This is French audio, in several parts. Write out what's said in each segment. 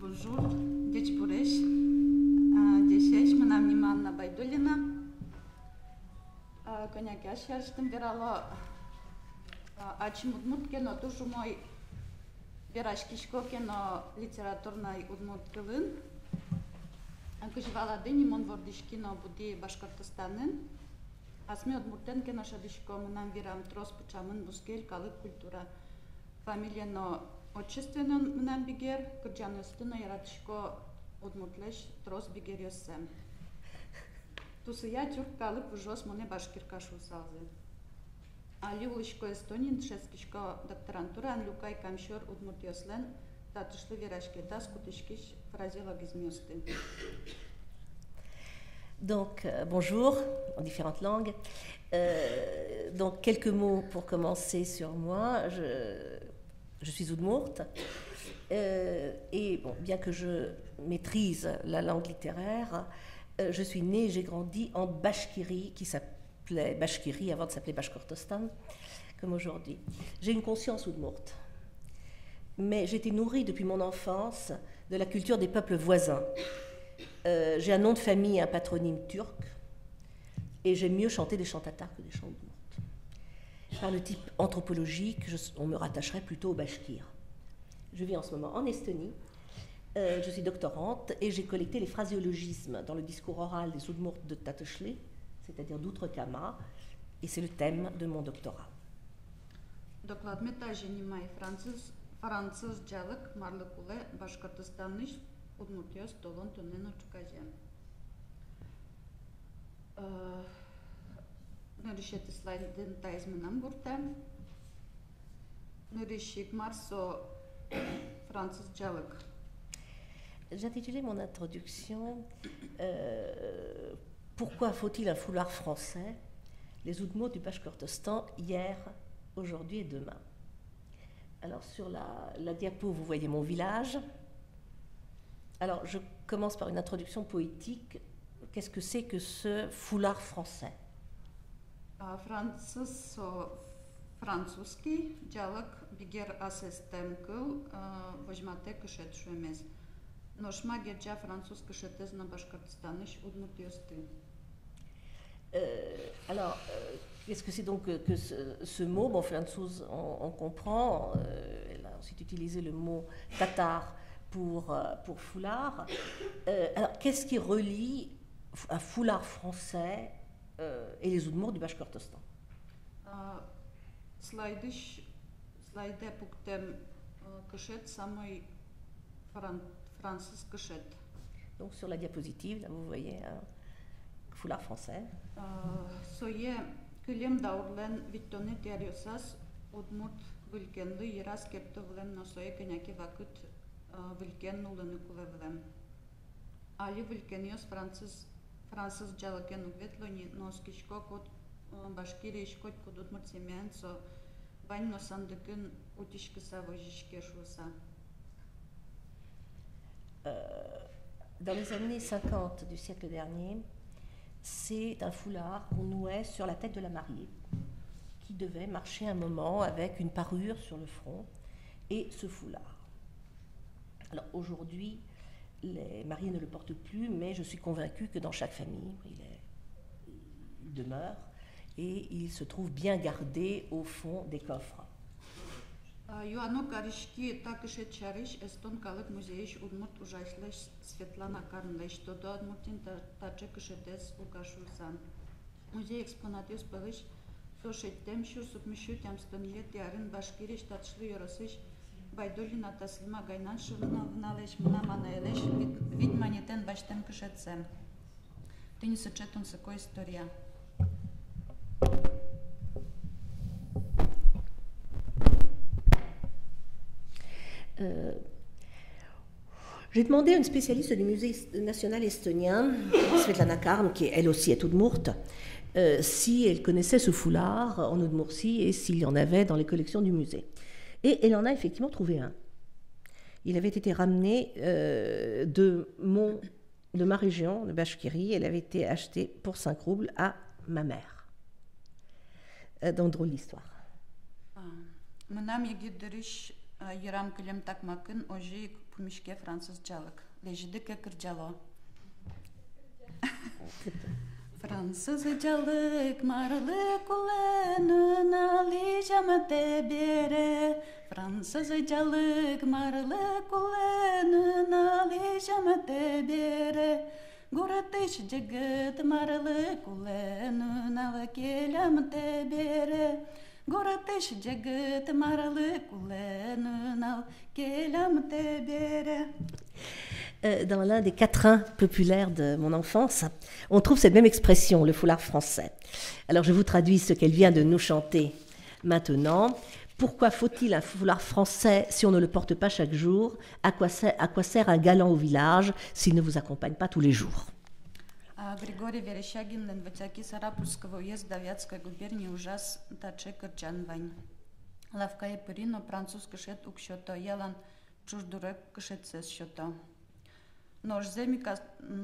Bonjour, дети Буреш. Десеш, мына Анна Байдулина. Коняки ашяштым верало. Ачим удмурт кено, тушу мой верашкишко кено литературной удмурт кылын. Кыжвала дыни мон вордишкино буди Башкортостанын. Асме удмуртен кено шадишко мынам вирам трос пучамын бускель калык культура. Фамилияно отчествено мынам бигер, кырджаныстыно яратышко удмуртлеш трос бигер йоссем. Тусыя тюрк калык вжос моне башкирка шусалзы. Али улышко Эстонин шескишко докторантура люкай камшор удмурт йослен татышлы верашке дас кутышкиш фразеологизмиосты. Donc, bonjour, en différentes langues. Donc, quelques mots pour commencer sur moi. Je suis Udmurt. Et bon, bien que je maîtrise la langue littéraire, je suis née et j'ai grandi en Bashkiri, qui s'appelait Bashkiri avant de s'appeler Bashkortostan, comme aujourd'hui. J'ai une conscience Udmurt. Mais j'ai été nourrie depuis mon enfance de la culture des peuples voisins. J'ai un nom de famille et un patronyme turc, et j'aime mieux chanter des chants tatars que des chants udmurts. Par le type anthropologique, on me rattacherait plutôt au bashkir. Je vis en ce moment en Estonie, je suis doctorante et j'ai collecté les phraséologismes dans le discours oral des udmurts de Tatășli, c'est-à-dire d'Outre-Kama, et c'est le thème de mon doctorat. Доклад мета женимай француз марлыкуле Башкортостанныш удмуртиос толон туннено чукажем. Нырышети слайдын тайзмынам буртам. Нырышик марсо французжалык. J'intitulais mon introduction Pourquoi faut-il un foulard français? Les Udmurts du Bashkortostan, hier, aujourd'hui et demain. Alors sur la diapo, vous voyez mon village. Alors, je commence par une introduction poétique. Qu'est-ce que c'est que ce foulard français? Francuski, dialog biger asestem kıl, vojmate kışet şömez. Noşma gerçe Fransız kışetez na Bashkortostanış udmurt yosты. Alors, qu'est-ce que c'est donc que ce mot? Bon, Francouz, on comprend. Elle a ensuite utilisé le mot tatar pour foulard. Alors, qu'est-ce qui relie un foulard français et les Udmurts du Bashkortostan? Слайде пуктем кышет самой Fransız kışet. Donc, sur la diapositive, là, vous voyez un foulard français. Soye külem daurlen vittone diariosas Udmurt vülkenli yiras kepte vlem nosoye kenyaki vakit vülken nulını kulevlem. Ali vülkenios Fransız jalken ugvetloni noskişko kod Bashkiri işkot kod Udmurt semen so vain nosandıkın utişkısa vojişke şusa. Dans les années 50 du siècle dernier, c'est un foulard qu'on nouait sur la tête de la mariée, qui devait marcher un moment avec une parure sur le front et ce foulard. Alors aujourd'hui, les mariés ne le portent plus, mais je suis convaincue que dans chaque famille, il demeure et il se trouve bien gardé au fond des coffres. Ioano Karishki takışet çarış Eston kalık muzeyiş udmurt ujayslış Svetlana Karnleş todo udmurtin taçı kışetes ukaşursan. Muzey eksponatıyos pılış soşettem şur submişu temstonilet yarın Bashkiriş tatışlı yorosış Baydulina taslima gaynan şırına vnaleş mına manayleş vidmaniten baştem kışetsem. Tini sıçetun sıko istoria. J'ai demandé à une spécialiste du musée national estonien, Svetlana Karn, qui elle aussi est udmurte, si elle connaissait ce foulard en Udmurtie et s'il y en avait dans les collections du musée. Et elle en a effectivement trouvé un. Il avait été ramené de ma région, de Bashkiri. Elle avait été acheté pour 5 roubles à ma mère. Donc, drôle d'histoire. Yaram Kilem Takmakın Oji күмішке французчалық. Лежиді кекірджало. Fransızcalık marlı kulağına lijama tebere. Fransızcalık marlı kulağına lijama tebere. Guratış cıgıt marlı kulağına kelam tebere. Guratış cıgıt marlı kulağına kelam tebere. Dans l'un des quatrains populaires de mon enfance, on trouve cette même expression, le foulard français. Alors je vous traduis ce qu'elle vient de nous chanter maintenant. Pourquoi faut-il un foulard français si on ne le porte pas chaque jour? À quoi sert un galant au village s'il ne vous accompagne pas tous les jours? Григорий Верещагин, Ленватяки, Сарапульского уезда Вятской губернии, ужас Таче Кырчанвань. Лавкае Пырино, француз кышет укшото, ялан чуждурек кышет сес шото. Нож земика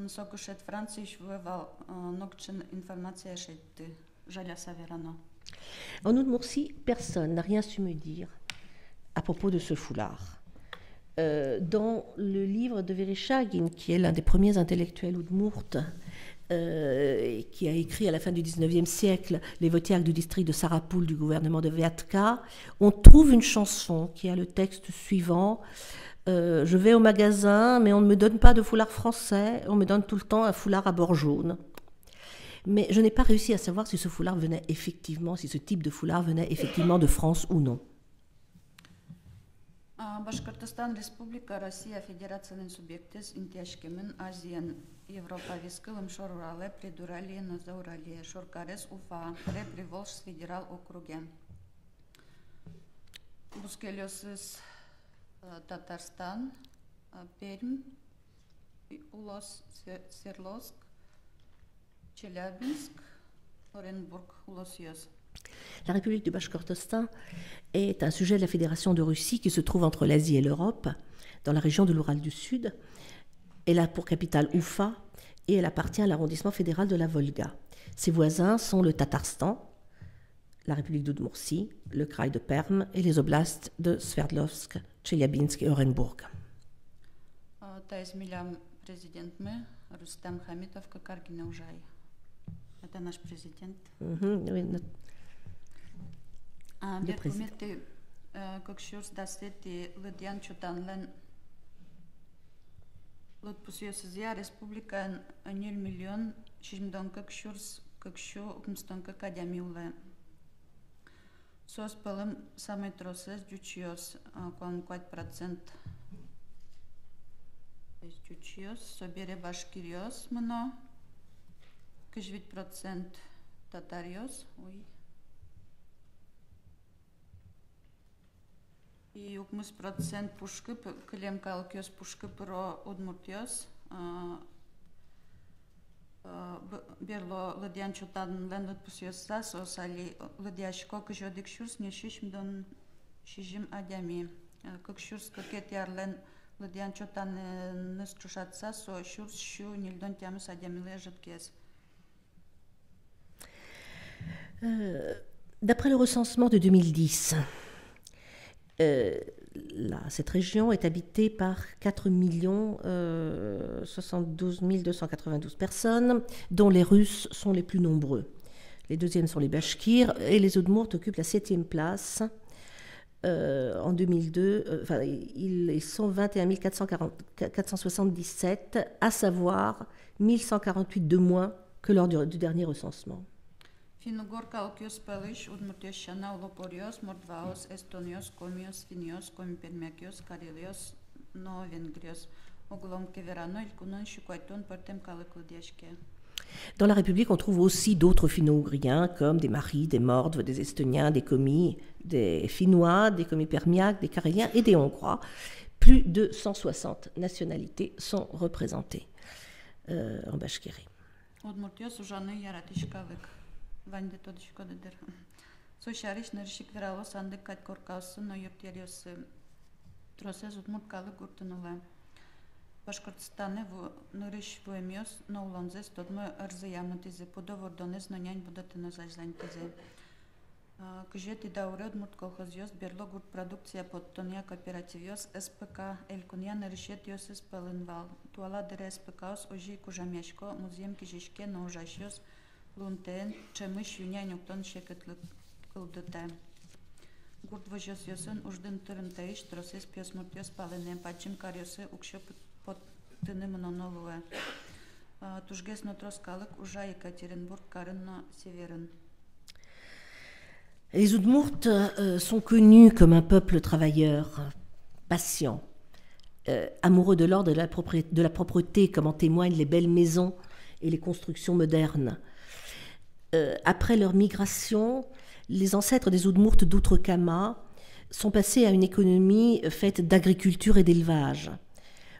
сокушет Франции швывал нокчен информация шетты, жаля саверано. En Oudmourtie, personne n'a rien su me dire à propos de ce foulard. Dans le livre de Vereshchagin, qui est l'un des premiers intellectuels oudmourtes, qui a écrit à la fin du 19e siècle les votiaques du district de Sarapul du gouvernement de Viatka, on trouve une chanson qui a le texte suivant. Je vais au magasin, mais on ne me donne pas de foulard français, on me donne tout le temps un foulard à bord jaune. Mais je n'ai pas réussi à savoir si ce foulard venait effectivement, si ce type de foulard venait effectivement de France ou non. Башкортостан Республика, Россия Федерацияның субъектес интияшкемен Азиян, Европа вискылым Шорурале, Придуралие, Нозауралие, Шоркарес, Уфа, Приволжск федерал округе. Бускелёсыз Татарстан, Пермь, Улос, Свердловск, Челябинск, Оренбург, Улос-Йос. La République du Bashkortostan est un sujet de la Fédération de Russie qui se trouve entre l'Asie et l'Europe, dans la région de l'Oural du Sud. Elle a pour capitale Oufa et elle appartient à l'arrondissement fédéral de la Volga. Ses voisins sont le Tatarstan, la République d'Oudmourtie, le Kraï de Perm et les oblasts de Sverdlovsk, Tcheliabinsk et Orenburg. Рустам Хамитов, Каргина Ужай. Это наш президент. Бекумети, как шурс дасети Лыдьян Чутанлен Лыдпусиосызя республика 1 миллион 6 как шурс как шу укмстонка кадямиле. Сос пылым самый тросес дючиос кон 5%. Дючиос собере башкириос мно 9% татариос. Ой. И 60% пушкы, клем калкиос пушкы про Удмуртиос. Берло Лыдьян Чутан лен пусиоса сосали Лыдьяшко кжодик шурс не шишмдон шижим адями. Как шурс какет ярлен Лыдьян Чутан несчушатса со шурс шу нильдон тямус адями лежит кес. D'après le recensement de 2010, cette région est habitée par 4 72 292 personnes, dont les Russes sont les plus nombreux. Les deuxièmes sont les Bashkirs et les Oudmourtes occupent la 7e place. En 2002, ils sont 21 477, à savoir 1148 de moins que lors du dernier recensement. Финугор калкиос пелиш Удмуртиос шана Лопориос, Мордваос, Эстониос, Комиос, Финиос, Комипермякиос, Карелиос, но Венгриос, Оглом Кеверано, Илькунон, Шукайтон, Портем Калыклыдешке. Dans la République, on trouve aussi d'autres finno-ougriens comme des Maris, des Mordves, des Estoniens, des Komis, des Finnois, des Komis permiaques, des Caréliens et des Hongrois. Plus de 160 nationalités sont représentées en Bashkirie. Удмуртиос ужаны яратишкалык. Ванде тодышко дедер. Сошариш нершик верало санды кат коркасы, но юртелиос тросез удмурткалы гуртунула. Башкортостане в нырыш воемиос, но уланзес тодмы арзы яматизе, подовор донес, но нянь будатына зажлантизе. Кыжет идауры удмурт колхозиос берло гурт продукция подтония кооперативиос СПК Элькуньян решетиос исполынвал. Туала дыре СПКос ожи кужамяшко музеем кижишке наужашиос лунтен чемыш юня нюктон шекетлык кылдыте. Гурт вожосиосын уждын тырын таиш тросес пиосмуртиос палынен пачим кариосы укшо под тыны мнонолуэ. Тужгес нотрос калык ужа Екатеринбург карынно северын. Les Udmurts sont connus comme un peuple travailleur, patient, amoureux de l'ordre et de la propreté, comme en témoignent les belles maisons et les constructions modernes. Après leur migration, les ancêtres des Udmurts d'Outre-Kama sont passés à une économie faite d'agriculture et d'élevage.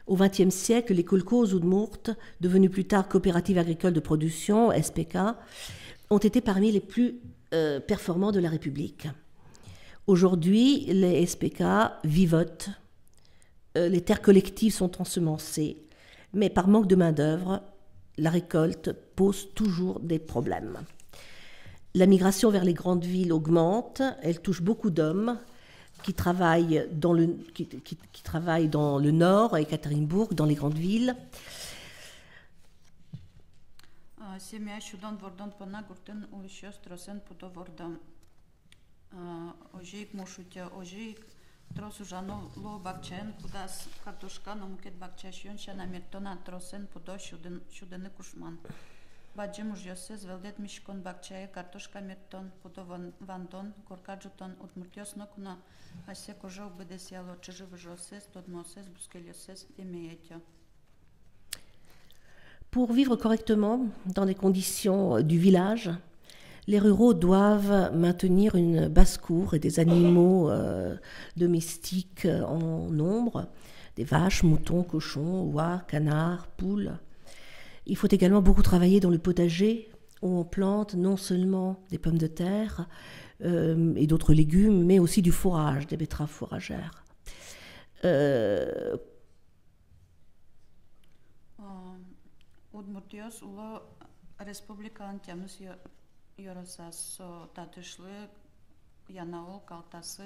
Au XXe siècle, les kolkhozes Udmurts, devenus plus tard coopératives agricoles de production, SPK, ont été parmi les plus performants de la République. Aujourd'hui, les SPK vivotent, les terres collectives sont ensemencées, mais par manque de main-d'œuvre, la récolte pose toujours des problèmes. La migration vers les grandes villes augmente, elle touche beaucoup d'hommes qui travaillent dans le nord, à Ekaterinbourg, dans les grandes villes. Семья шудан вордан пана гуртен улишёс тросен пудо вордам. Ожик мушутя, ожик трос ужано ло бакчен, кудас картошка на мукет бакчашьон, шана мертона тросен пудо шудены кушман. Баджим ужёсез велдет мишкон бакчае картошка мертон пудо вандон, коркаджутон удмуртёс нокуна, асе кожа убедесяло чижи выжосез, тодмосез, бускелёсез, демеетё. Pour vivre correctement dans les conditions du village, les ruraux doivent maintenir une basse-cour et des animaux domestiques en nombre, des vaches, moutons, cochons, oies, canards, poules. Il faut également beaucoup travailler dans le potager où on plante non seulement des pommes de terre et d'autres légumes, mais aussi du fourrage, des betteraves fourragères. Удмуртиос уло республикан темус yorosas so tatışlı Yanaol, Kaltası,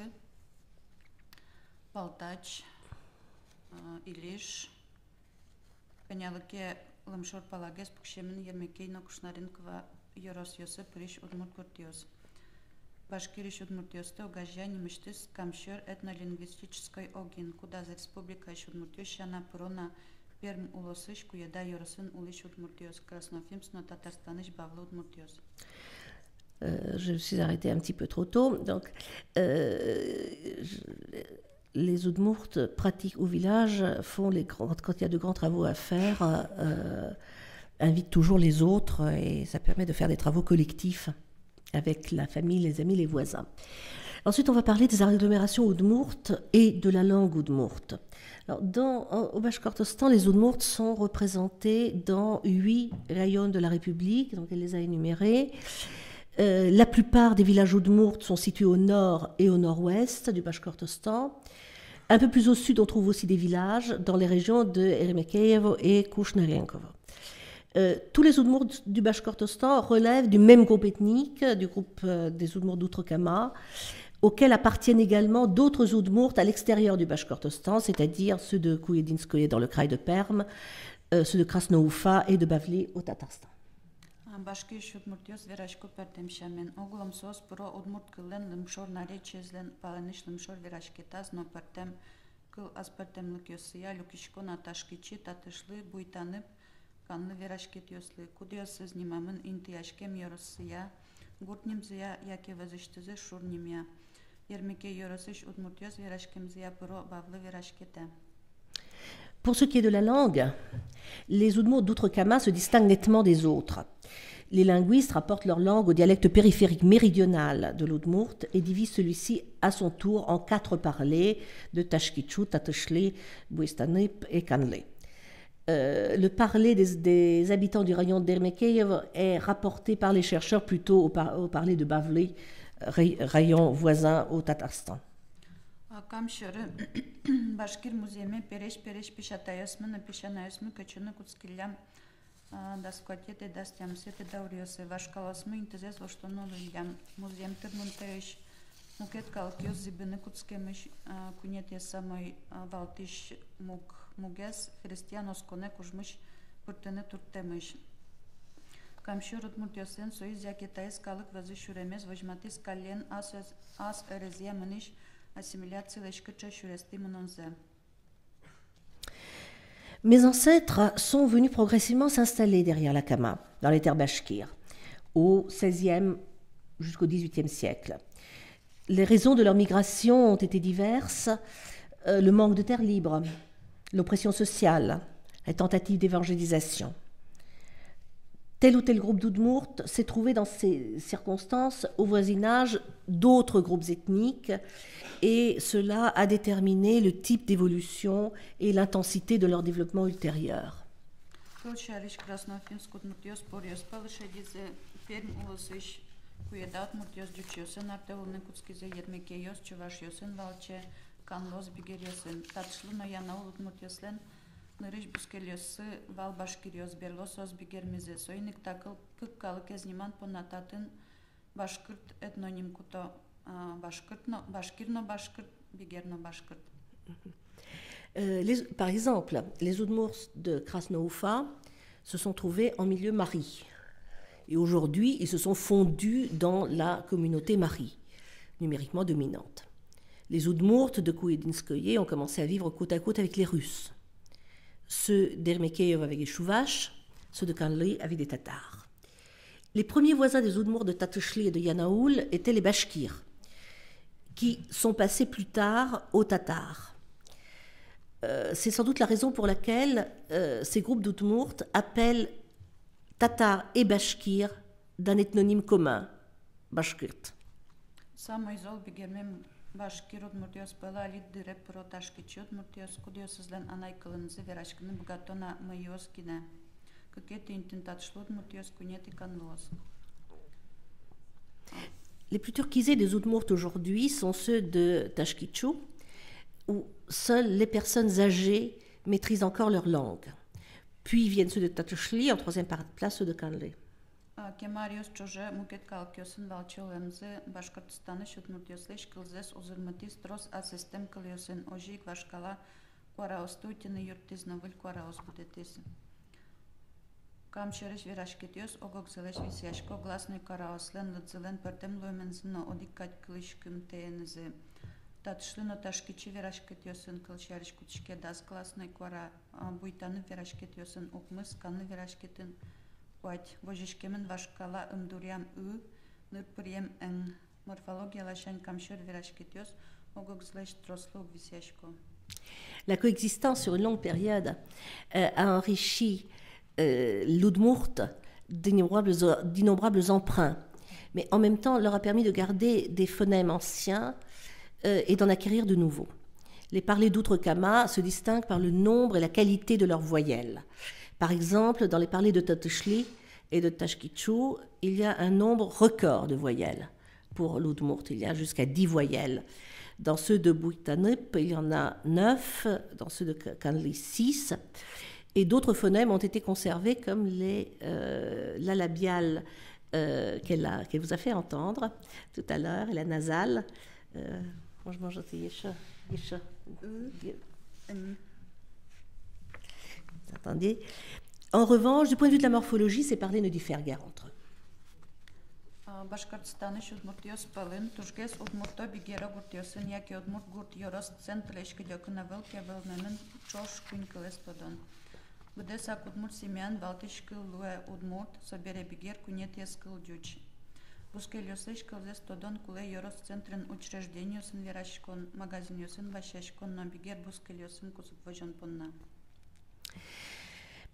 Baltaç, İliş, Penyalıke, Lımşor Palages, Pukşemin, Yermekey, Nakuşnarin, Kva, Yorosyosu, Priş, Udmurt Kurtios. Башкириш Удмуртиосте угаждение мечтыс камшер этнолингвистической огин, куда за республика Удмуртиос шана прона Перм улосыш, куеда Йоросын улиш Удмуртиос, Краснофимс, но Татарстаныш Бавла Удмуртиос. Je suis arrêtée un petit peu trop tôt. Donc, les Udmurts pratiquent au village, font quand il y a de grands travaux à faire, invitent toujours les autres et ça permet de faire des travaux collectifs avec la famille, les amis, les voisins. Ensuite, on va parler des agglomérations Udmurtes et de la langue Udmurte. Alors, au Bashkortostan, les Udmurts sont représentés dans 8 rayons de la République, donc elle les a énumérés. La plupart des villages Udmurts sont situés au nord et au nord-ouest du Bashkortostan. Un peu plus au sud, on trouve aussi des villages dans les régions de Eremekeyevo et Kushnarenkovo. Tous les Udmurts du Bashkortostan relèvent du même groupe ethnique, du groupe des Udmurts d'Outre-Kama, auxquels appartiennent également d'autres Udmurts à l'extérieur du Bashkortostan, c'est-à-dire ceux de Kuyedinskoye dans le kraï de Perm, ceux de Krasnooufa et de Bavli au Tatarstan. Башкириш Удмуртиос верашко партемшамен. Оглом сос про Удмурт кылен лымшор наречезлен палениш лымшор верашкетаз, но партем кыл аспартем лыкёсыя люкишко наташкичи татышлы буйтанып канлы верашкетёслы. Кудиосыз нимамын интияшкем йоросыя, гуртнимзыя яке вазыштызы шурнимя. Ермеке йоросыш Удмуртиос верашкемзыя про бавлы верашкете. Pour ce qui est de la langue, les Udmurts d'Outre-Kama se distinguent nettement des autres. Les linguistes rapportent leur langue au dialecte périphérique méridional de l'Udmurt et divisent celui-ci à son tour en 4 parlers de Tashkichu, Tatashli, Buistanip et Kanle. Le parler des habitants du rayon d'Ermekeyev est rapporté par les chercheurs plutôt au parler de Bavli, rayon voisin au Tatarstan. Камшыры Башкир музейме переш пишатайосмы, напишанайосмы, качуны куцкиллям да схватите да стямсите да уриосе вашкаласмы интезес во што нолуѓам музеем тырнунтеиш мукет калкиос зибене куцкемиш кунете самой валтиш мугес християнос коне кужмыш пуртене туртемиш камшурут муртиосен соиз якетаис калык вазы шуремес вожматис кален ас эрезия мыниш ассимиляциялешкыча шурести мынонзе. Mes ancêtres sont venus progressivement s'installer derrière la Kama, dans les terres bashkirs, au XVIe jusqu'au XVIIIe siècle. Les raisons de leur migration ont été diverses, le manque de terres libres, l'oppression sociale, les tentatives d'évangélisation. Tel ou tel groupe d'Oudmourt s'est trouvé dans ces circonstances au voisinage d'autres groupes ethniques et cela a déterminé le type d'évolution et l'intensité de leur développement ultérieur. Нырыш бускелиосы вал башкириос берлосос бигермизе сойник такыл кык калык эзниман понататын башкырт этноним куто башкирно башкырт бигерно башкырт. Par exemple, les Oudmours de Krasno-Oufa se sont trouvés en milieu mari. Et aujourd'hui, ils se sont fondus dans la communauté mari, numériquement dominante. Les Oudmours de Kouedinskoye ont commencé à vivre côte à côte avec les Russes. Ceux d'Ermekeyev avec les Chouvaches, ceux de Kanli avec des Tatars. Les premiers voisins des Oudmours de Tatishli et de Yanaoul étaient les Bashkirs, qui sont passés plus tard aux Tatars. C'est sans doute la raison pour laquelle ces groupes d'Oudmours appellent Tatars et Bashkirs d'un ethnonyme commun, Bashkirt. Башкир Удмуртиос была лиддыре проташкичи Удмуртиос кудиосызлен анайкылынзы верашкыны бгатона майоскине. Кыкети интентатшлу Удмуртиос кунети канлоз. Les plus turquisés des Oudmourt aujourd'hui sont ceux de Tashkitchou, où seules les personnes âgées maîtrisent encore leur langue. Puis viennent ceux de Tatishli, en troisième place ceux de Kanli. Кемариос чоже мукет калкиосын валчолемзе Башкортостаны шутмуртиослеш кылзес узырматис трос асистем кылиосын ожик вашкала куараостуйтины юртизновыль куараос будетис. Камшереш вирашкетиос огокзелеш висяшко гласный куараослен лыдзелен пертем лоймензино одиккать кылышкым тeeneze. Татшлино ташкичи вирашкетиосын кылшариш кутишке дас гласный куара буйтаны вирашкетиосын окмыс канны вирашкетин Уать, вожишкемен вашкала ымдурям нырпырьем морфологиялашан камшыр вирашкетиос огокзлеш трослог висяшко. La coexistence sur une longue période a enrichi l'Oudmourt d'innombrables emprunts, mais en même temps leur a permis de garder des phonèmes anciens et d'en acquérir de nouveaux. Les parlers d'Outre-Kama se distinguent par le nombre et la qualité de leurs voyelles. Par exemple, dans les parlers de Tatishli et de Tashkitchou, il y a un nombre record de voyelles. Pour l'Oudmourt, il y a jusqu'à 10 voyelles. Dans ceux de Bouitanup, il y en a 9, dans ceux de Kanli 6. Et d'autres phonèmes ont été conservés comme la labiale qu'elle vous a fait entendre tout à l'heure, et la nasale. Moi, je mange aussi Yesha. Attendez. En revanche, du point de vue de la morphologie, ces parlers ne diffèrent guère entre eux. Башкортостаны Удмуртиос палын тужгес Удмурто бигера гуртиосын яки Удмурт гурт йорос центлешки дёкынавыл кебелнемин чош кунькылес тодон. Будес ак Удмурт семян балтишкыл луэ Удмурт собере бигер кунетес кыл дюч. Бускелиослеш кылзес тодон куле йорос центрен учреждениосын верашкон магазиниосын вашашкон но бигер бускелиосын кусуп вожон понна.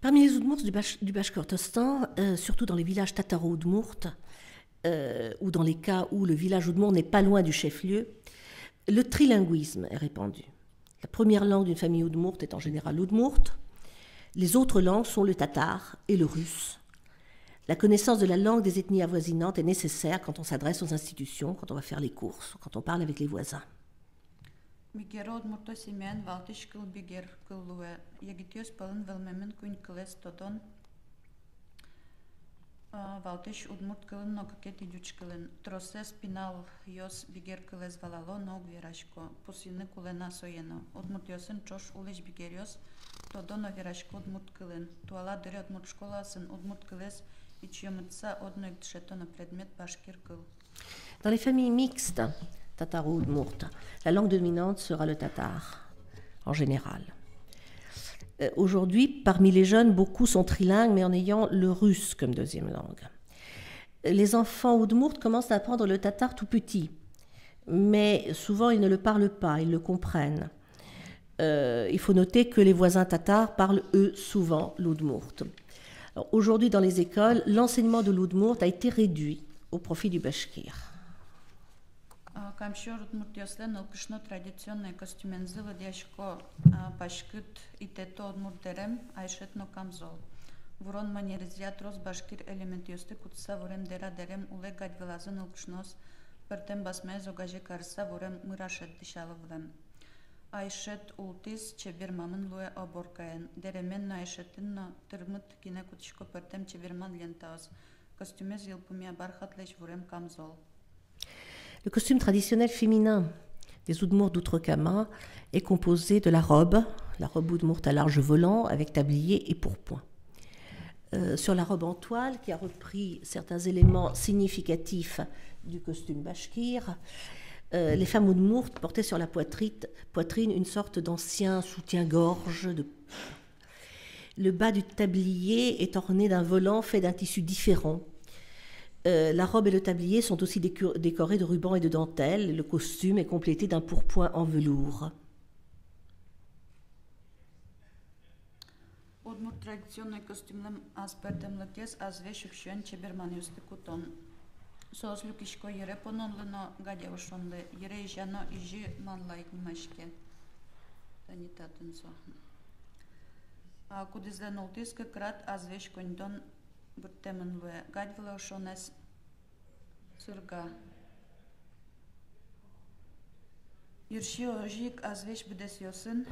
Parmi les Oudmourts du Bashkortostan, surtout dans les villages tataro-Oudmourt, ou dans les cas où le village Oudmourt n'est pas loin du chef-lieu, le trilinguisme est répandu. La première langue d'une famille Oudmourt est en général l'Oudmourt. Les autres langues sont le tatar et le russe. La connaissance de la langue des ethnies avoisinantes est nécessaire quand on s'adresse aux institutions, quand on va faire les courses, quand on parle avec les voisins. Бигер Удмурто семян валтиш кыл бигер кыллуэ. Ягитиос палын велмемен кунь кылес тодон Valtesh udmurt kılın no kaketi düç kılın. Troses pinal yos biger kıles valalo no gviraşko. Pusini kulena soyeno. Udmurt yosun çoş uleş bigerios. Todo no viraşko udmurt kılın. Tuala dere udmurt şkolasın udmurt kıles. İçiyomutsa odno iktişeto no predmet başkir kıl. Dans les familles mixtes tataro-udmurt, la langue dominante sera le tatar, en général. Aujourd'hui, parmi les jeunes, beaucoup sont trilingues, mais en ayant le russe comme deuxième langue. Les enfants udmurt commencent à apprendre le tatar tout petit, mais souvent ils ne le parlent pas, ils le comprennent. Il faut noter que les voisins tatars parlent, eux, souvent l'udmurt. Aujourd'hui, dans les écoles, l'enseignement de l'udmurt a été réduit au profit du bashkir. Камшор удмурт ёслен ылкышно традиционный костюмен зылы дяшко башкыт итето удмурт дерем айшетно камзол. Вурон манеризят роз башкир элемент ёсты кутса вурем дера дерем уле гадь вылазын ылкышнос пертем басмай зогаже карса вурем мырашет дишалы вулем. Айшет ултис чебермамын луе оборкаен. Деремен на айшетин на тырмыт кине кутишко пертем чеберман лентаос. Костюмез йылпумия бархатлеш вурем камзол. Le costume traditionnel féminin des Udmurt d'Outre-Kama est composé de la robe Udmurt à large volant avec tablier et pourpoint. Sur la robe en toile, qui a repris certains éléments significatifs du costume bashkir, les femmes Udmurt portaient sur la poitrine une sorte d'ancien soutien-gorge. Le bas du tablier est orné d'un volant fait d'un tissu différent. La robe et le tablier sont aussi décorés de rubans et de dentelles. Le costume est complété d'un pourpoint en velours. Удмурт традиционный костюмлем аспертем латес азве шукшуен чеберманиусты кутон. Соос люкишко ере пононлено гадявошонле ере жано ижи манлайк мешке. Танитатын сохн. Кудизлен ултиска крат азве шкондон буртемен луе гадвлошонес сурга. Ирши ожик азвеш бдес йосын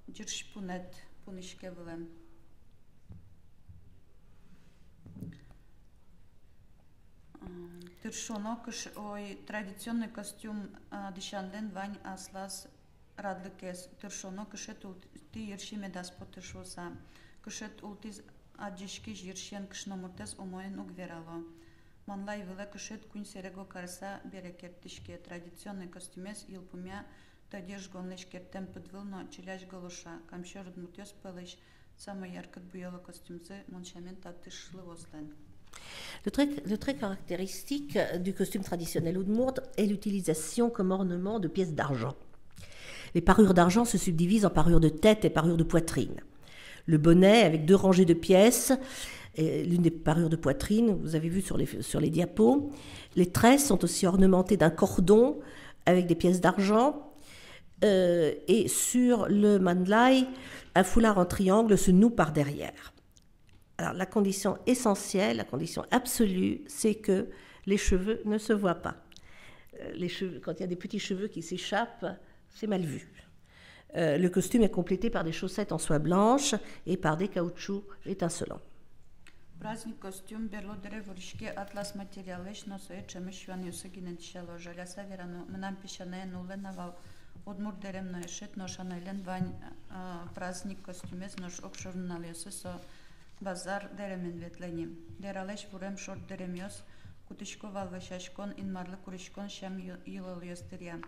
Джирш пунет пунишке вылем. Тыршоно кыш ой традиционный костюм дишанлен вань аслас радлыкес. Тыршоно кышет улти ирши медас потыршоса. Кышет ултиз аджишки жиршен кышномуртес омоен угверало. Манлай выле кышет кунь серего карса берекертишке. Традиционный костюмес илпумя Тадеж гонлеш кертем подвылно челяж галуша. Камшор удмуртёс пылыш. Самый ярко буяло костюмзе моншамен татышлы вослен. Le trait caractéristique du costume traditionnel Udmurt est l'utilisation comme ornement de pièces d'argent. Les parures d'argent se subdivisent en parures de tête et parures de poitrine. Le bonnet avec 2 rangées de pièces, l'une des parures de poitrine, vous avez vu sur les diapos. Les tresses sont aussi ornementées d'un cordon avec des pièces d'argent. Et sur le mandlai, un foulard en triangle se noue par derrière. Alors la condition essentielle, la condition absolue, c'est que les cheveux ne se voient pas. Quand il y a des petits cheveux qui s'échappent, c'est mal vu. Le costume est complété par des chaussettes en soie blanche et par des caoutchoucs étincelants. Праздник костюм берло древуришке атлас материалеш носое чемешван юсагинен шало жаляса верано мнам пишане нуленавал Удмурт дерем ноешет ношанайлен вань праздник костюмес нош окшорналиосы со базар деремен ветленим. Дералеш вурем шорт деремиос кутишко валвешашкон инмарлы куришкон шам йылылиостыря.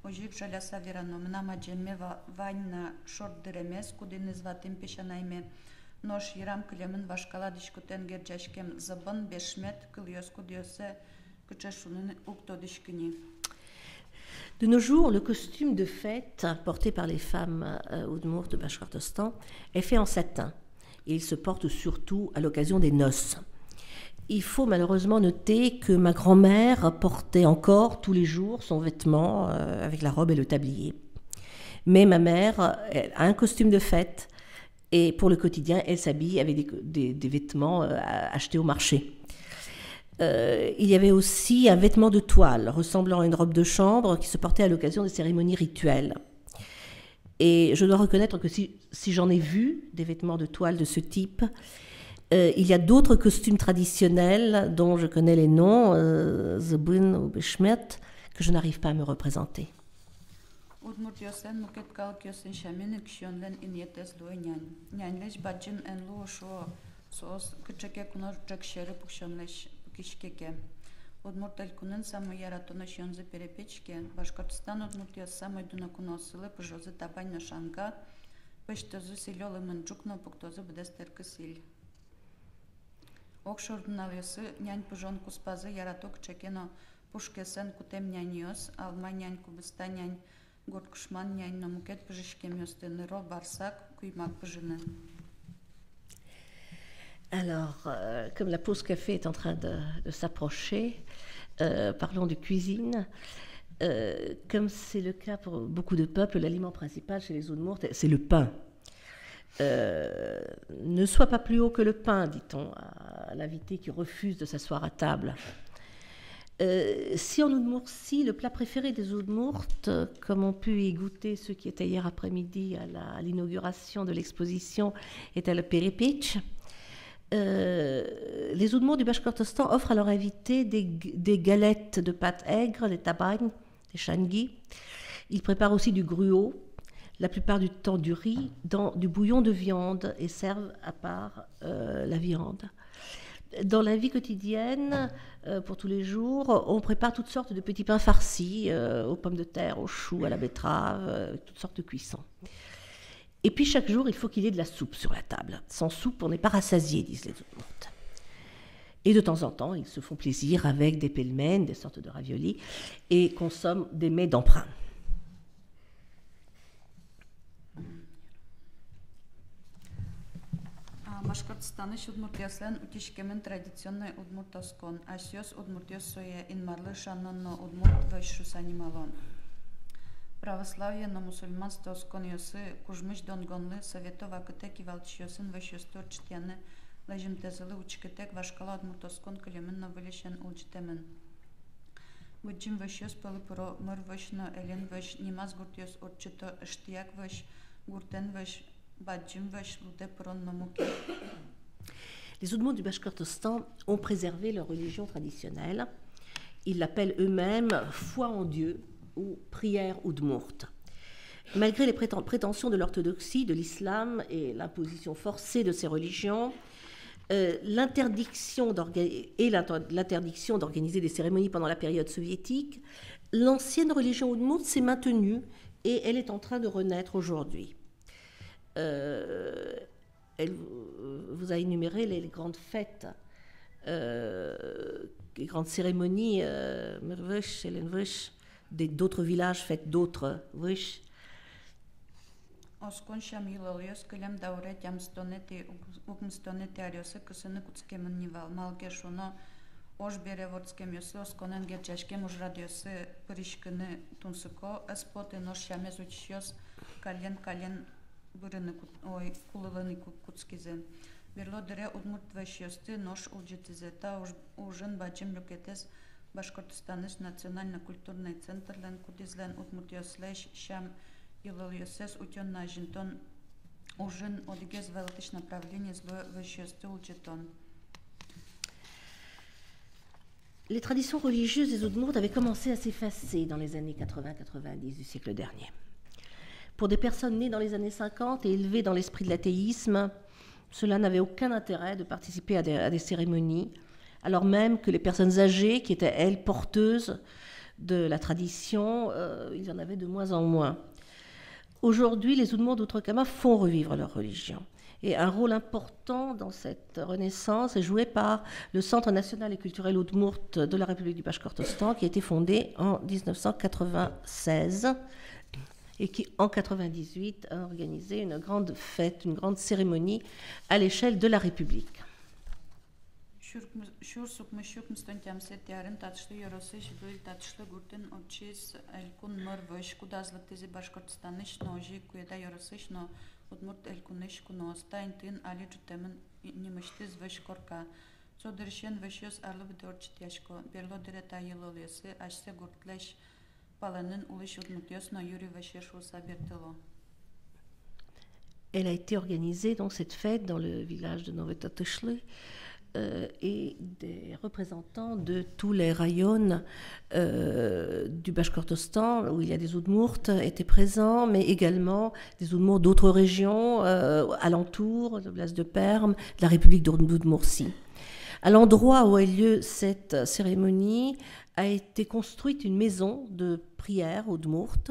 Ожик жаляса верано мнам аджеме вань на шорт деремес кудин изватим пишанайме Нош ирам клемен вашкала дишкутен герджашкем забан бешмет кыльос кудиосе кычашунын уктодишкини. De nos jours, le costume de fête porté par les femmes Udmurt de Bashkortostan est fait en satin. Et il se porte surtout à l'occasion des noces. Il faut malheureusement noter que ma grand-mère portait encore tous les jours son vêtement avec la robe et le tablier. Mais ma mère a un costume de fête et pour le quotidien, elle s'habille avec des vêtements achetés au marché. Il y avait aussi un vêtement de toile ressemblant à une robe de chambre qui se portait à l'occasion des cérémonies rituelles. Et je dois reconnaître que si j'en ai vu des vêtements de toile de ce type, Il y a d'autres costumes traditionnels dont je connais les noms, Zebun ou Beshmet, que je n'arrive pas à me représenter. Удмуртиосен мукет калкиосен шамин кшонлен иньетес лой нянлеш баджин эн ло шо сос кычаке кунор чакшеры пукшонлеш пукишкеке. Удмурталь кунен самый яратона шонзы перепечке. Башкортостан удмуртиос самый дунакуносылы пожозы табань на шанга. Пыштозу силёлы мынчукно пуктозу бдестер кысиль. Окшордуналысы нянь пужон куспазы яраток чекено пушкесен кутем няниос, алма нянь кубыста нянь горкушман нянь намукет пыжишкем ёстенеро барсак куймак пыжыны. Alors, comme la pause café est en train de s'approcher, parlons de cuisine. Comme c'est le cas pour beaucoup de peuples, l'aliment principal chez les Udmurts, c'est le pain. Ne sois pas plus haut que le pain, dit-on à l'invité qui refuse de s'asseoir à table. Si en Udmurtie, le plat préféré des Udmurts, comme ont pu y goûter ceux qui étaient hier après-midi à l'inauguration de l'exposition, était le perepich, les Udmurts du Bashkortostan offrent à leurs invités des galettes de pâte aigre, des tabagnes, des changi. Ils préparent aussi du gruau, la plupart du temps du riz, dans du bouillon de viande et servent à part la viande. Dans la vie quotidienne, pour tous les jours, on prépare toutes sortes de petits pains farcis, aux pommes de terre, aux choux, à la betterave, toutes sortes de cuissons. Et puis chaque jour, il faut qu'il y ait de la soupe sur la table. Sans soupe, on n'est pas rassasié, disent les Udmurts. Et de temps en temps, ils se font plaisir avec des pelmens, des sortes de raviolis, et consomment des mets d'emprunt. Башкортостаныш удмуртиослен утишкемен традиционный удмуртоскон, асиос удмуртиосое инмарлы шаннонно удмурт вэшрус анималон. Православие на мусульманство сконьосы кужмыш донгонлы советова кытек ивалчиосын вэшюстор чтяны лэжимтезылы учкетек вашкала удмуртоскон кылемен на вылешен улчтемен. Выджим вэшюс пылы про мыр вэшно элен вэш нимаз гуртиос отчето ыштияк вэш гуртен вэш. Les Udmurts du Bashkortostan ont préservé leur religion traditionnelle. Ils l'appellent eux-mêmes foi en Dieu ou prière Udmurt. Malgré les prétentions de l'orthodoxie, de l'islam et l'imposition forcée de ces religions, l'interdiction d'organiser des cérémonies pendant la période soviétique, l'ancienne religion Udmurt s'est maintenue et elle est en train de renaître aujourd'hui. Elle vous a énuméré les grandes fêtes, les grandes cérémonies, d'autres villages fêtent d'autres vish. Оскон шамилолиос кылем дауре тямстонети укмстонети ариосы кысыны куцкемын нивал малгешуно ош береворцкем ёсы осконен герчашкем уж радиосы пыришкыны тунсыко эспоты нож шамез учишёс кален бұрыны кулылыны куцкизе. Берло дыре удмурт вэшьёсты нож улжитизета ужын бачым люкетес Башкортостаныш национально-культурный центрлен кудизлен удмуртиослэш шам илыльёсес утён на жинтон ужын одигез велтыш направление зло вэшьёсты улжитон. Les traditions religieuses des Udmurts avaient commencé à s'effacer dans les années 80-90 du siècle dernier. Pour des personnes nées dans les années 50 et élevées dans l'esprit de l'athéisme, cela n'avait aucun intérêt de participer à des cérémonies, alors même que les personnes âgées, qui étaient, elles, porteuses de la tradition, il y en avait de moins en moins. Aujourd'hui, les Udmurts d'Outre-Kama font revivre leur religion. Et un rôle important dans cette renaissance est joué par le Centre national et culturel Udmurt de la République du Bashkortostan, qui a été fondé en 1996 et qui, en 1998, a organisé une grande fête, une grande cérémonie à l'échelle de la République. Удмурт элькунеш куностайн тын али жутемын немыштыз вэш корка. Цодыршен вэшёс арлы бдорчит яшко. Берло дирета елолесы ашсе гуртлеш паланын улыш удмуртёс но юри вэшеш уса бертыло. Elle a été organisée, donc, cette fête, dans le village de Novotatishli, et des représentants de tous les rayons du Bashkortostan, où il y a des Udmurts, étaient présents, mais également des Udmurts d'autres régions alentours, de Blas de Perm, de la République d'Udmurtie. À l'endroit où a eu lieu cette cérémonie a été construite une maison de prière Udmurt,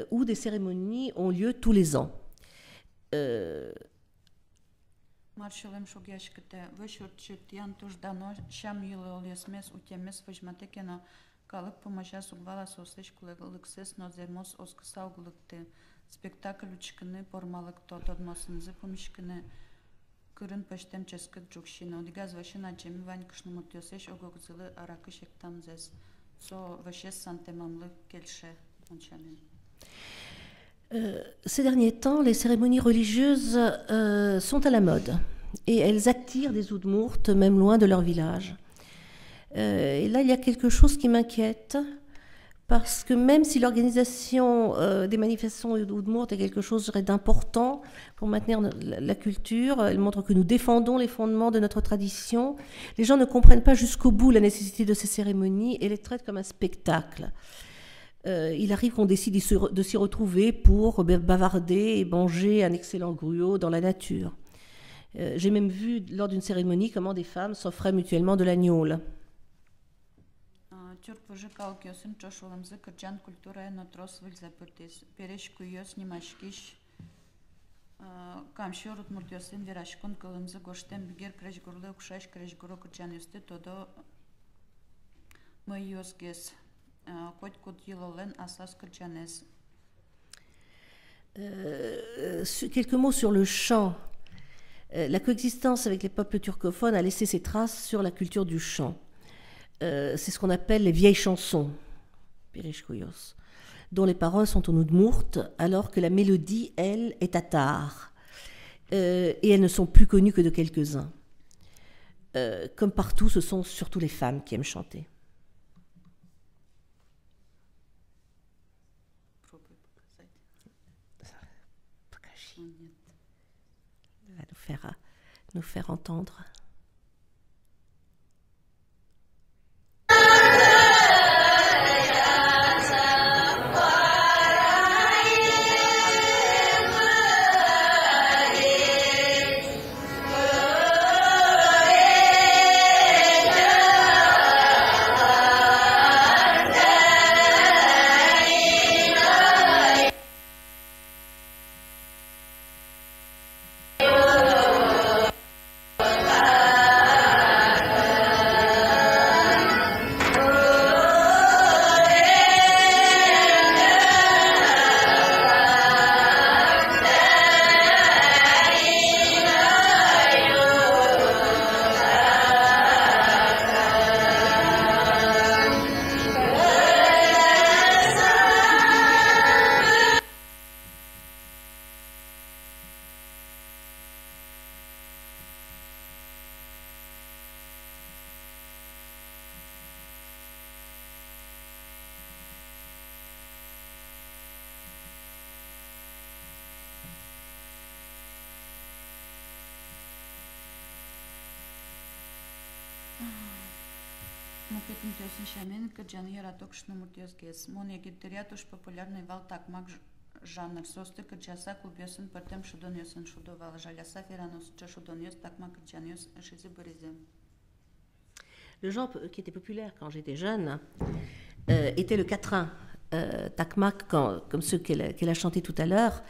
où des cérémonies ont lieu tous les ans. Marshallem Shogashkete, Vashurchit, Yantush Dano, Sham Yuloliasmes, Utemes, Vajmatekena, Kalip Pomaja Sugvala Sosech, Kulegalixes, Nozermos, Oskasauglukte, Spectacle Uchkene, Pormalak Totodmosen, Zipumishkene, Current Pastem Chesket Jukshino, Digaz Vashina Jemi Van Krishnamutiosech, Ogogzile, Arakishek Tamzes, So Vashes Santemamle Kelshe, Onchamin. Ces derniers temps, les cérémonies religieuses sont à la mode et elles attirent des Udmurts, même loin de leur village. Et là, il y a quelque chose qui m'inquiète, parce que même si l'organisation des manifestations Udmurt est quelque chose d'important pour maintenir la culture, elle montre que nous défendons les fondements de notre tradition, les gens ne comprennent pas jusqu'au bout la nécessité de ces cérémonies et les traitent comme un spectacle. Il arrive qu'on décide de s'y retrouver pour bavarder et manger un excellent gruau dans la nature. J'ai même vu lors d'une cérémonie comment des femmes s'offraient mutuellement de l'agneau. Quelques mots sur le chant. La coexistence avec les peuples turcophones a laissé ses traces sur la culture du chant. C'est ce qu'on appelle les vieilles chansons, Pirishkuyos, dont les paroles sont en Udmurt, alors que la mélodie, elle, est tatar. Et elles ne sont plus connues que de quelques-uns. Comme partout, ce sont surtout les femmes qui aiment chanter. Va nous faire entendre. Популярный вал такмак жанр состы кырджаса клубёсын партем шудонёсын шудовал жаляса феранос чашудонёс такмак кырджанёс шизи боризе. Le genre qui était populaire quand j'étais jeune était le quatrain, takmak, comme ceux qu'elle a chanté tout à l'heure.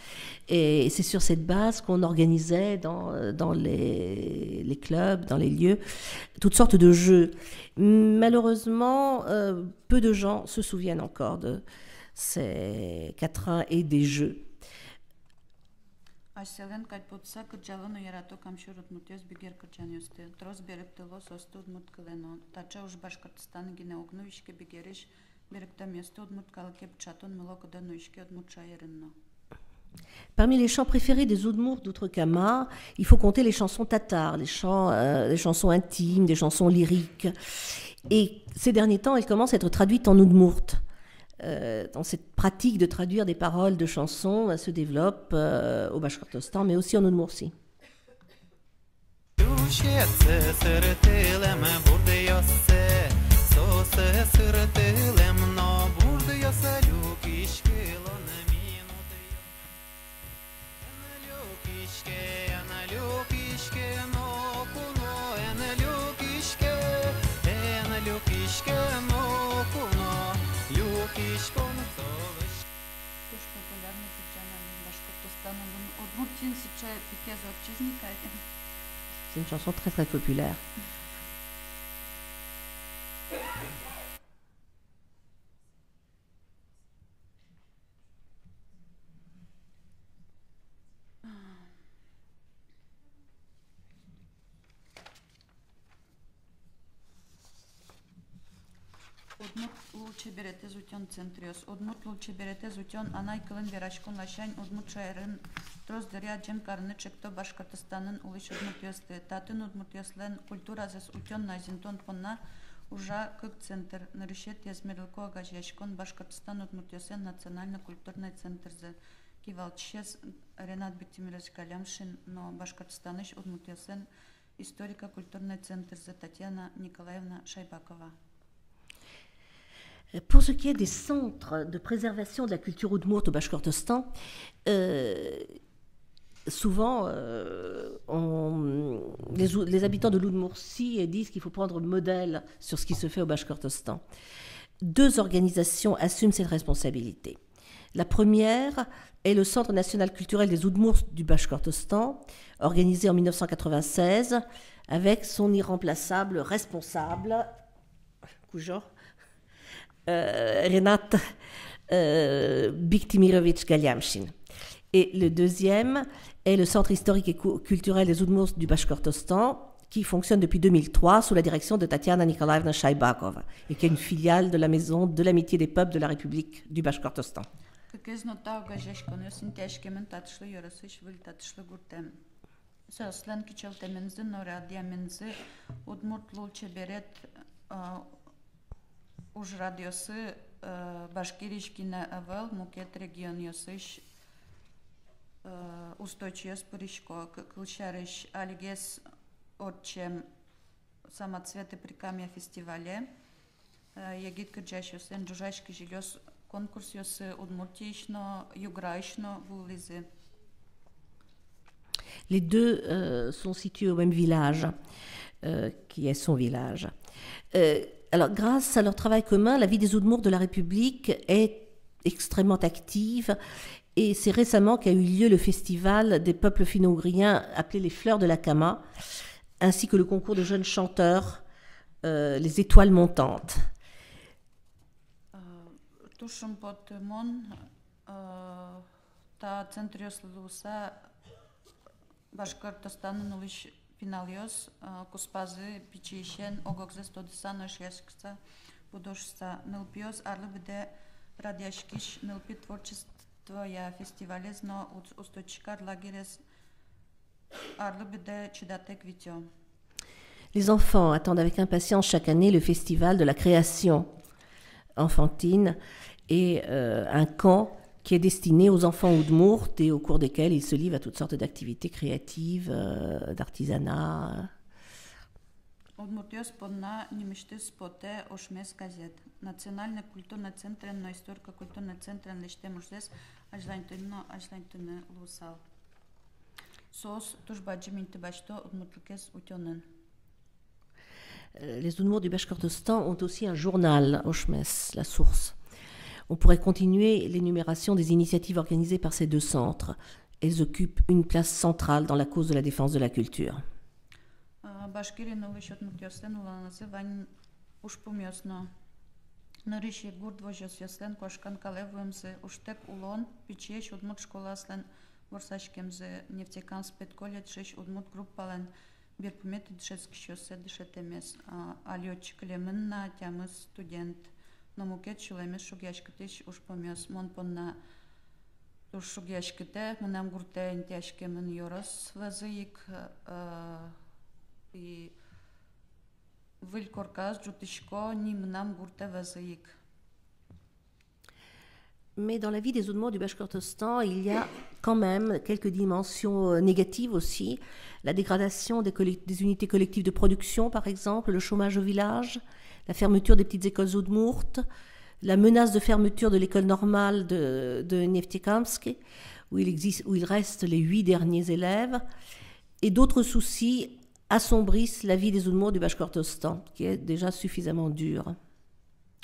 Et c'est sur cette base qu'on organisait dans les clubs, dans les lieux, toutes sortes de jeux. Malheureusement, peu de gens se souviennent encore de ces quatrains et des jeux. Parmi les chants préférés des Udmurts d'Outre-Kama, il faut compter les chansons tatars, les chansons intimes, des chansons lyriques. Et ces derniers temps, elles commencent à être traduites en Udmurt. dans cette pratique de traduire des paroles de chansons se développe au Bashkortostan, mais aussi en Udmurtie. Тоже популярно звучание Башкортостана. Удмуртин сейчас пике за отчизника. C'est une chanson très très populaire. Удмурт лучше берете зутен центриос. Удмурт лучше берете зутен анай кылын верашкон лашань удмурт шайрын трос дыря джем карны чекто Башкортостанын улыш удмуртиосты. Татын удмуртиослен культура зес утен назинтон понна уже как центр. Нарушет язмерлко агажешкон Башкортостан удмуртиосен национально-культурный центр за кивалчес Ренат Бектимирович Галямшин, но Башкортостаныш удмуртиосен историко-культурный центр за Татьяна Николаевна Шайбакова. Pour ce qui est des centres de préservation de la culture oudmourte au Bashkortostan, souvent les habitants de l'Oudmourtie disent qu'il faut prendre modèle sur ce qui se fait au Bashkortostan. Deux organisations assument cette responsabilité. La première est le Centre national culturel des Oudmourtes du Bashkortostan, organisé en 1996, avec son irremplaçable responsable, Renat Bектимирович Галямшин. Et le deuxième est le Centre historique et culturel des Oudmourtes du Bashkortostan, qui fonctionne depuis 2003 sous la direction de Tatiana Nikolaevna Shaybakova, et qui est une filiale de la Maison de l'Amitié des Peuples de la République du Bashkortostan. Уж радиосы Башкиришкина авел мукет регион йосыш устойчивость поришко клшариш алигес отчем самоцветы прикамья фестивале ягит кырджашос энджужашки жилёс конкурс йосы удмуртишно юграишно вулизы. Les deux sont situés au même village, qui est son village. Alors, grâce à leur travail commun, la vie des Oudmourtes de la République est extrêmement active et c'est récemment qu'a eu lieu le festival des peuples finno-ougriens appelé les Fleurs de la Kama, ainsi que le concours de jeunes chanteurs, les Étoiles montantes. Пиналиос, куспазы, пичишен, огокзес тодыса нашяшкса, будошса, нылпиос, арлыбыде радяшкиш, нылпи творчество я фестивалез, но устойчикар лагерес, арлыбыде чидатек витё. Les enfants attendent avec impatience chaque année le festival de la création enfantine et un camp qui est destiné aux enfants oudmourtes et au cours desquels ils se livrent à toutes sortes d'activités créatives, d'artisanat. Удмуртиос подна немишты споте ошмес газет. Национальный культурный центр, но историко-культурный центр лиште муждес ажлантыны лусал. Сос тужбаджи минты башто удмуртлыкес утёнын. Les Oudmourtes du Bashkortostan ont aussi un journal, Oshmes, La Source. On pourrait continuer l'énumération des initiatives organisées par ces deux centres. Elles occupent une place centrale dans la cause de la défense de la culture. Но мукет шулемес шугяшкетеш уж помёс мон понна уж шугяшкете мнам гурте интяшкемен йорос вазыик и выль корказ джутышко ни мнам гурте вазыик. Mais dans la vie des Udmurts du Bashkortostan, il y a quand même quelques dimensions négatives aussi. La dégradation des unités collectives de production, par exemple, le chômage au village, la fermeture des petites écoles Udmurt, la menace de fermeture de l'école normale de Neftekamsk, où il reste les 8 derniers élèves, et d'autres soucis assombrissent la vie des Udmurts du Bashkortostan, qui est déjà suffisamment dure.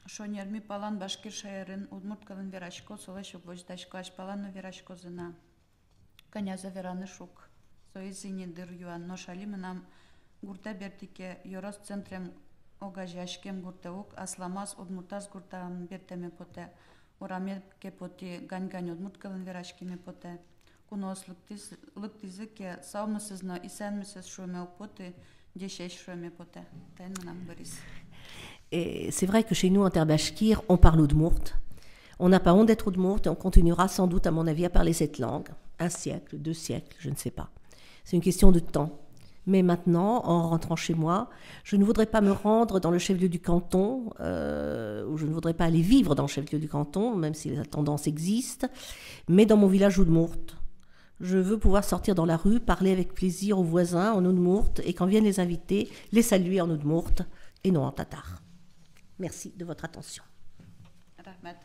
Шонерми палан башкир шаярын удмурт калын верашко солешук вождашко ашпалану верашко зына. Каняза вераны шук. Соизини дыр юан ношали мынам гурта бертике yorос центрем огажашкем гуртаук асламас удмуртас гуртам бертеме поте. Ураме кепоти гань-гань удмурт калын верашкиме поте. Кунос лыктизыке саумысызно исенмисыз шуме поте дешеш шуме поте. Тайн мынам борис. Et c'est vrai que chez nous, en terre bashkir, on parle Udmurt. On n'a pas honte d'être Udmurt et on continuera sans doute, à mon avis, à parler cette langue. 1 siècle, 2 siècles, je ne sais pas. C'est une question de temps. Mais maintenant, en rentrant chez moi, je ne voudrais pas me rendre dans le chef-lieu du canton, ou je ne voudrais pas aller vivre dans le chef-lieu du canton, même si la tendance existe, mais dans mon village Udmurt. Je veux pouvoir sortir dans la rue, parler avec plaisir aux voisins en Udmurt, et quand viennent les invités, les saluer en Udmurt et non en tatar. Merci de votre attention. Rahmet.